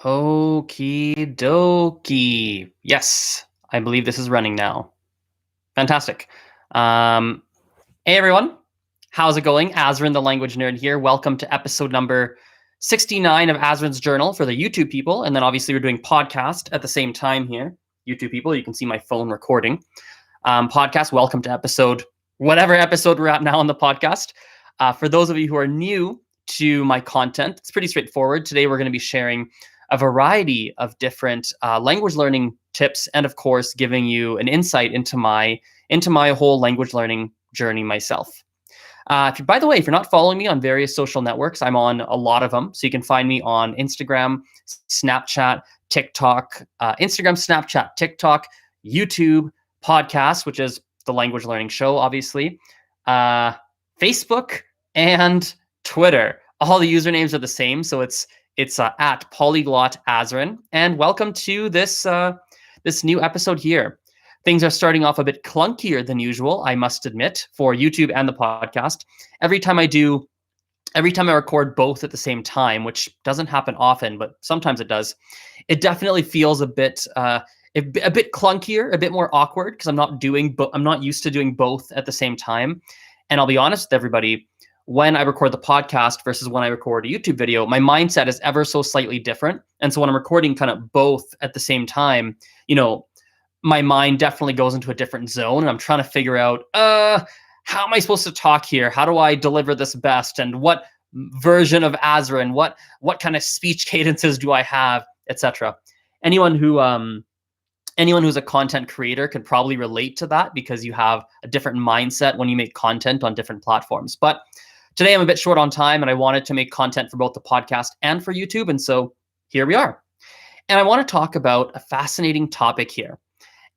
Okie dokie. Yes, I believe this is running now. Fantastic. Um, hey everyone, how's it going? Azren, the language nerd here. Welcome to episode number 69 of Azren's Journal for the YouTube people. And then obviously we're doing podcast at the same time here. YouTube people, you can see my phone recording. Podcast, welcome to whatever episode we're at now on the podcast. For those of you who are new to my content, it's pretty straightforward. Today we're going to be sharing a variety of different language learning tips, and of course, giving you an insight into my whole language learning journey myself. By the way, if you're not following me on various social networks, I'm on a lot of them. So you can find me on Instagram, Snapchat, TikTok, YouTube, podcast, which is the language learning show, obviously, Facebook, and Twitter. All the usernames are the same, so it's at Polyglot Azren, and welcome to this new episode here. Things are starting off a bit clunkier than usual, I must admit, for YouTube and the podcast. Every time I record both at the same time, which doesn't happen often, but sometimes it does, it definitely feels a bit clunkier, a bit more awkward, because I'm not used to doing both at the same time. And I'll be honest with everybody, when I record the podcast versus when I record a YouTube video, my mindset is ever so slightly different. And so when I'm recording kind of both at the same time, my mind definitely goes into a different zone, and I'm trying to figure out, how am I supposed to talk here? How do I deliver this best? And what version of Azren, what kind of speech cadences do I have, etc. Anyone who's a content creator could probably relate to that, because you have a different mindset when you make content on different platforms. But today I'm a bit short on time, and I wanted to make content for both the podcast and for YouTube, and so here we are. And I want to talk about a fascinating topic here.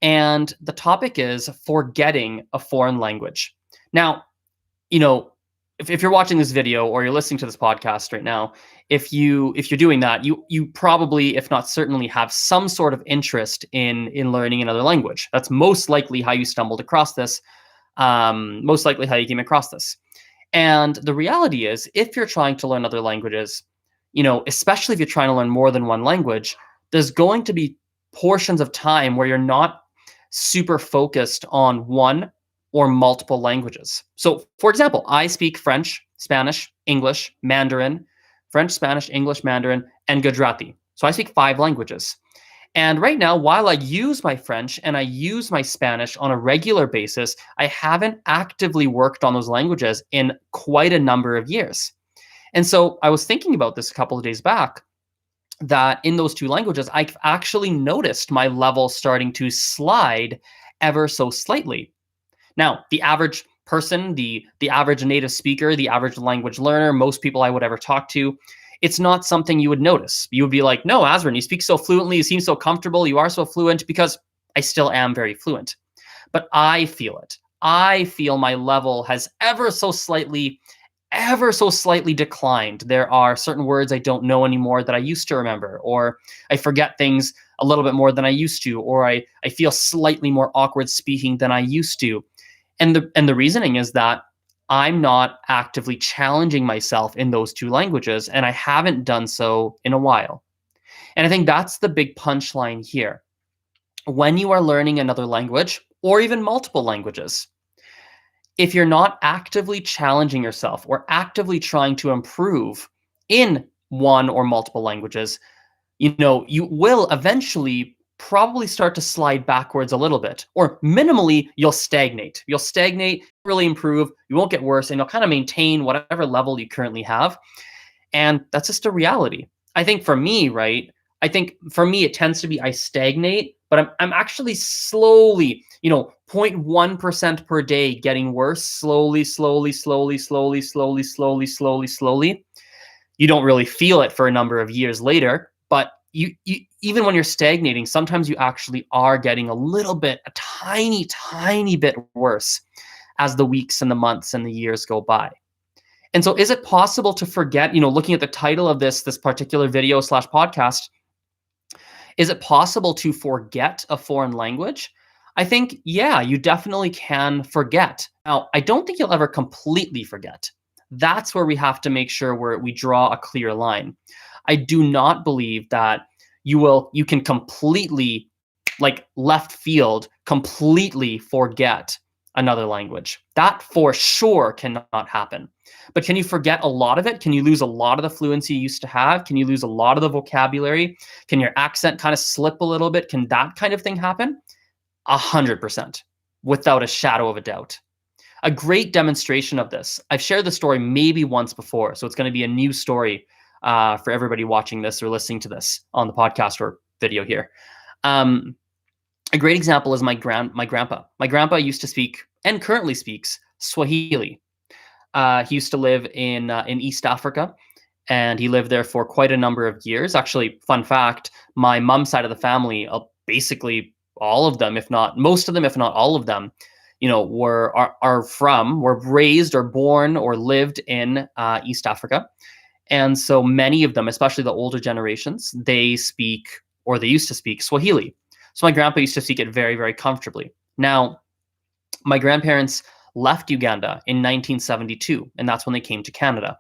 And the topic is forgetting a foreign language. Now, if you're watching this video or you're listening to this podcast right now, if you're doing that, you probably, if not certainly, have some sort of interest in learning another language. That's most likely how you stumbled across this, most likely how you came across this. And the reality is, if you're trying to learn other languages, especially if you're trying to learn more than one language, there's going to be portions of time where you're not super focused on one or multiple languages. So, for example, I speak French, Spanish, English, Mandarin, French, Spanish, English, Mandarin, and Gujarati. So I speak 5 languages. And right now, while I use my French and I use my Spanish on a regular basis, I haven't actively worked on those languages in quite a number of years. And so I was thinking about this a couple of days back, that in those 2 languages, I've actually noticed my level starting to slide ever so slightly. Now, the average person, the average native speaker, the average language learner, most people I would ever talk to, it's not something you would notice. You would be like, no, Azren, you speak so fluently, you seem so comfortable, you are so fluent, because I still am very fluent. But I feel it. I feel my level has ever so slightly declined. There are certain words I don't know anymore that I used to remember, or I forget things a little bit more than I used to, or I feel slightly more awkward speaking than I used to. And the reasoning is that I'm not actively challenging myself in those 2 languages, and I haven't done so in a while. And I think that's the big punchline here. When you are learning another language, or even multiple languages, if you're not actively challenging yourself or actively trying to improve in one or multiple languages, you will eventually probably start to slide backwards a little bit, or minimally you'll stagnate. You'll stagnate, really improve, you won't get worse, and you'll kind of maintain whatever level you currently have. And that's just a reality. I think for me, it tends to be I stagnate, but I'm actually slowly, 0.1% per day getting worse, slowly. You don't really feel it for a number of years later, but you even when you're stagnating, sometimes you actually are getting a tiny bit worse as the weeks and the months and the years go by. And so is it possible to forget, looking at the title of this particular video / podcast, is it possible to forget a foreign language? I think, yeah, you definitely can forget. Now, I don't think you'll ever completely forget. That's where we have to make sure we draw a clear line. I do not believe that you can completely, like left field, completely forget another language. That for sure cannot happen. But can you forget a lot of it? Can you lose a lot of the fluency you used to have? Can you lose a lot of the vocabulary? Can your accent kind of slip a little bit? Can that kind of thing happen? 100%, without a shadow of a doubt. A great demonstration of this, I've shared the story maybe once before, so it's going to be a new story for everybody watching this or listening to this on the podcast or video here. A great example is my grandpa. My grandpa used to speak and currently speaks Swahili. He used to live in East Africa, and he lived there for quite a number of years. Actually, fun fact: my mom's side of the family, basically all of them, if not most of them, if not all of them, were raised or born or lived in East Africa, and so many of them, especially the older generations, they speak, or they used to speak, Swahili. So my grandpa used to speak it very, very comfortably. Now, my grandparents left Uganda in 1972, and that's when they came to Canada.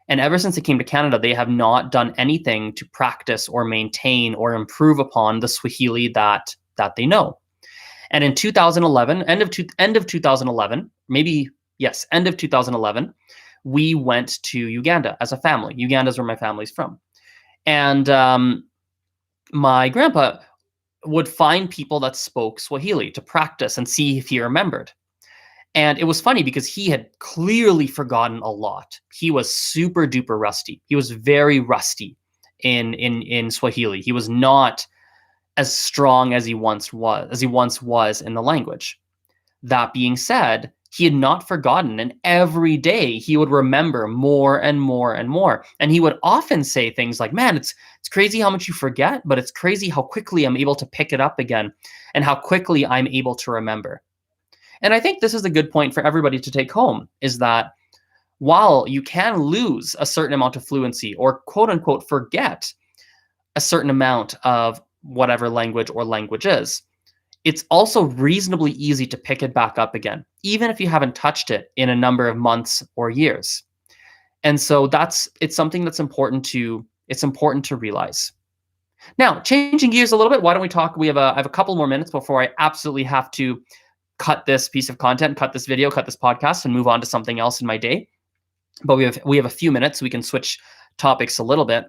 And ever since they came to Canada, they have not done anything to practice or maintain or improve upon the Swahili that they know. And in 2011, end of 2011, end of 2011, we went to Uganda as a family. Uganda is where my family's from. And my grandpa would find people that spoke Swahili to practice and see if he remembered. And it was funny because he had clearly forgotten a lot. He was super duper rusty. He was very rusty in Swahili. He was not as strong as he once was in the language. That being said, he had not forgotten, and every day he would remember more and more and more. And he would often say things like, "Man, it's crazy how much you forget, but it's crazy how quickly I'm able to pick it up again and how quickly I'm able to remember." And I think this is a good point for everybody to take home, is that while you can lose a certain amount of fluency or quote unquote forget a certain amount of whatever language or languages, it's also reasonably easy to pick it back up again, even if you haven't touched it in a number of months or years. And so it's something that's important to realize. Now, changing gears a little bit, why don't we talk? I have a couple more minutes before I absolutely have to cut this piece of content, cut this video, cut this podcast, and move on to something else in my day. But we have a few minutes, so we can switch topics a little bit.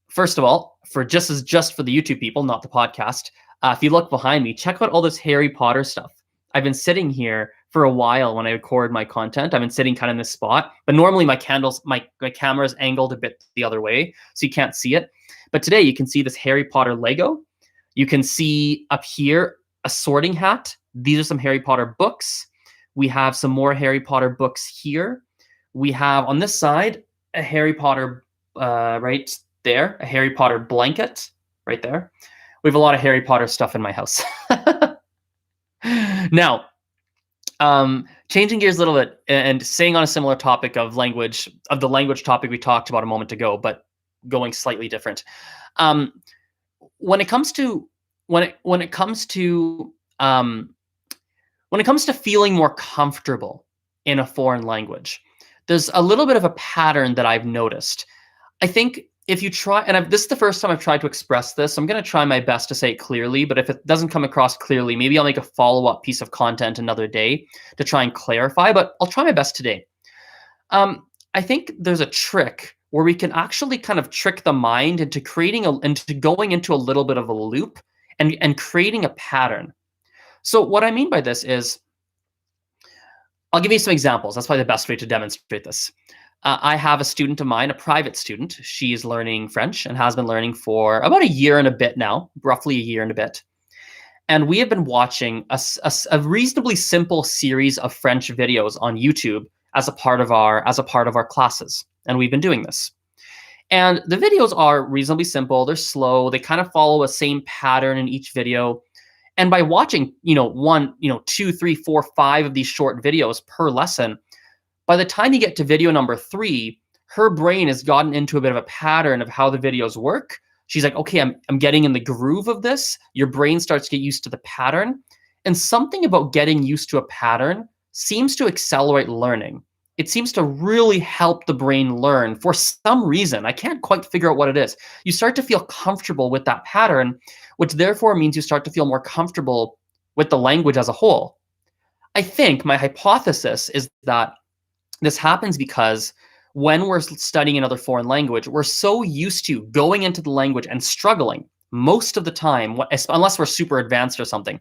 First of all, just for the YouTube people, not the podcast, if you look behind me, check out all this Harry Potter stuff. I've been sitting here for a while when I record my content. I've been sitting kind of in this spot, but normally my camera is angled a bit the other way, so you can't see it. But today you can see this Harry Potter Lego. You can see up here a sorting hat. These are some Harry Potter books. We have some more Harry Potter books here. We have on this side a Harry Potter right there, a Harry Potter blanket right there. We have a lot of Harry Potter stuff in my house. Now, changing gears a little bit and staying on a similar topic of the language topic we talked about a moment ago, but going slightly different. When it comes to feeling more comfortable in a foreign language, there's a little bit of a pattern that I've noticed. I think if you try, and this is the first time I've tried to express this, I'm going to try my best to say it clearly, but if it doesn't come across clearly, maybe I'll make a follow-up piece of content another day to try and clarify, but I'll try my best today. I think there's a trick where we can actually kind of trick the mind into going into a little bit of a loop and creating a pattern. So what I mean by this is, I'll give you some examples. That's probably the best way to demonstrate this. I have a student of mine, a private student. She's learning French and has been learning for about a year and a bit now, roughly a year and a bit. And we have been watching a reasonably simple series of French videos on YouTube as a part of our classes. And we've been doing this. And the videos are reasonably simple. They're slow. They kind of follow a same pattern in each video. And by watching, 1, 2, 3, 4, 5 of these short videos per lesson, by the time you get to video number 3, her brain has gotten into a bit of a pattern of how the videos work. She's like, okay, I'm getting in the groove of this. Your brain starts to get used to the pattern. And something about getting used to a pattern seems to accelerate learning. it seems to really help the brain learn for some reason. I can't quite figure out what it is. You start to feel comfortable with that pattern, which therefore means you start to feel more comfortable with the language as a whole. I think my hypothesis is that this happens because when we're studying another foreign language, we're so used to going into the language and struggling most of the time, unless we're super advanced or something.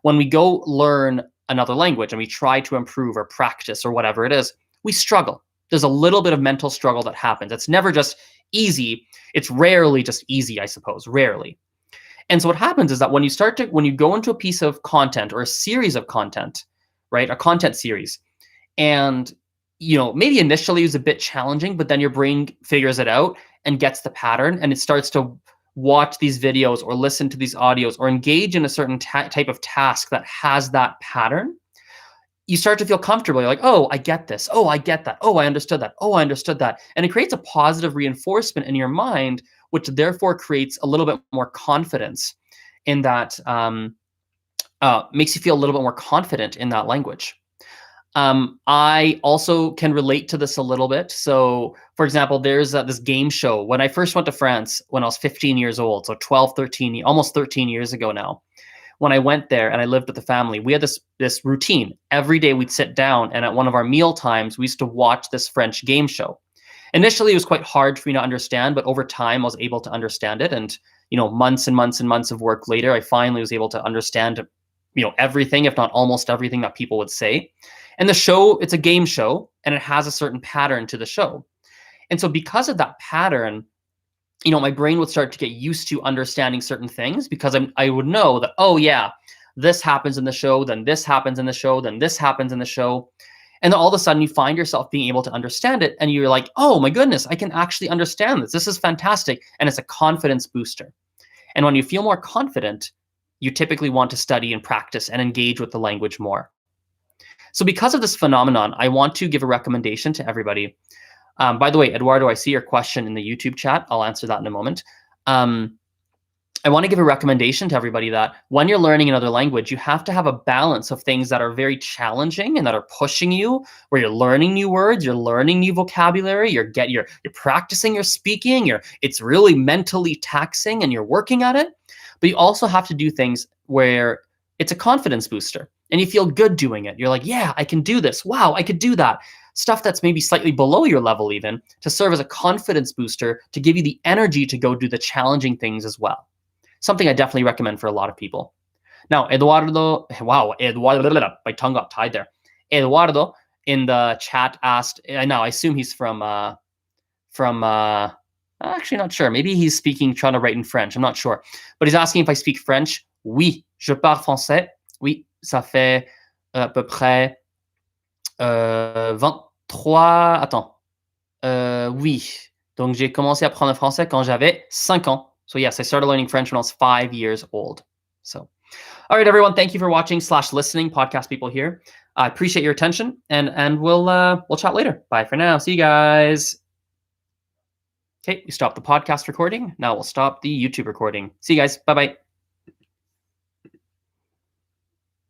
When we go learn another language and we try to improve or practice or whatever it is, we struggle. There's a little bit of mental struggle that happens. It's never just easy. It's rarely just easy, I suppose, rarely. And so what happens is that when you go into a piece of content or a series of content, right, a content series, and maybe initially it was a bit challenging, but then your brain figures it out and gets the pattern, and it starts to watch these videos or listen to these audios or engage in a certain type of task that has that pattern. You start to feel comfortable. You're like, oh, I get this. Oh, I get that. Oh, I understood that. Oh, I understood that. And it creates a positive reinforcement in your mind, which therefore creates a little bit more confidence in that, makes you feel a little bit more confident in that language. I also can relate to this a little bit. So, for example, there's this game show. When I first went to France when I was 15 years old, so 12, 13, almost 13 years ago now, when I went there and I lived with the family, we had this routine. Every day we'd sit down, and at one of our meal times, we used to watch this French game show. Initially, it was quite hard for me to understand, but over time, I was able to understand it. And, months and months and months of work later, I finally was able to understand, everything, if not almost everything that people would say. And the show, it's a game show, and it has a certain pattern to the show. And so because of that pattern, my brain would start to get used to understanding certain things, because I would know that, oh yeah, this happens in the show, then this happens in the show, then this happens in the show. And then all of a sudden you find yourself being able to understand it, and you're like, oh my goodness, I can actually understand this. This is fantastic. And it's a confidence booster. And when you feel more confident, you typically want to study and practice and engage with the language more. So because of this phenomenon, I want to give a recommendation to everybody. By the way, Eduardo, I see your question in the YouTube chat. I'll answer that in a moment. I want to give a recommendation to everybody that when you're learning another language, you have to have a balance of things that are very challenging and that are pushing you, where you're learning new words, you're learning new vocabulary, you're practicing your speaking, it's really mentally taxing and you're working at it. But you also have to do things where it's a confidence booster and you feel good doing it. You're like, yeah, I can do this. Wow, I could do that. Stuff that's maybe slightly below your level even, to serve as a confidence booster, to give you the energy to go do the challenging things as well. Something I definitely recommend for a lot of people. Now, Eduardo, my tongue got tied there. Eduardo in the chat asked, I assume he's from actually not sure. Maybe he's trying to write in French. I'm not sure. But he's asking if I speak French. Oui, je parle français. Oui, ça fait à peu près 23... Attends. Oui. Donc, j'ai commencé à apprendre le français quand j'avais 5 ans. So yes, I started learning French when I was 5 years old. So, all right, everyone, thank you for watching / listening, podcast people here. I appreciate your attention, and we'll chat later. Bye for now. See you guys. Okay, we stopped the podcast recording. Now we'll stop the YouTube recording. See you guys. Bye-bye.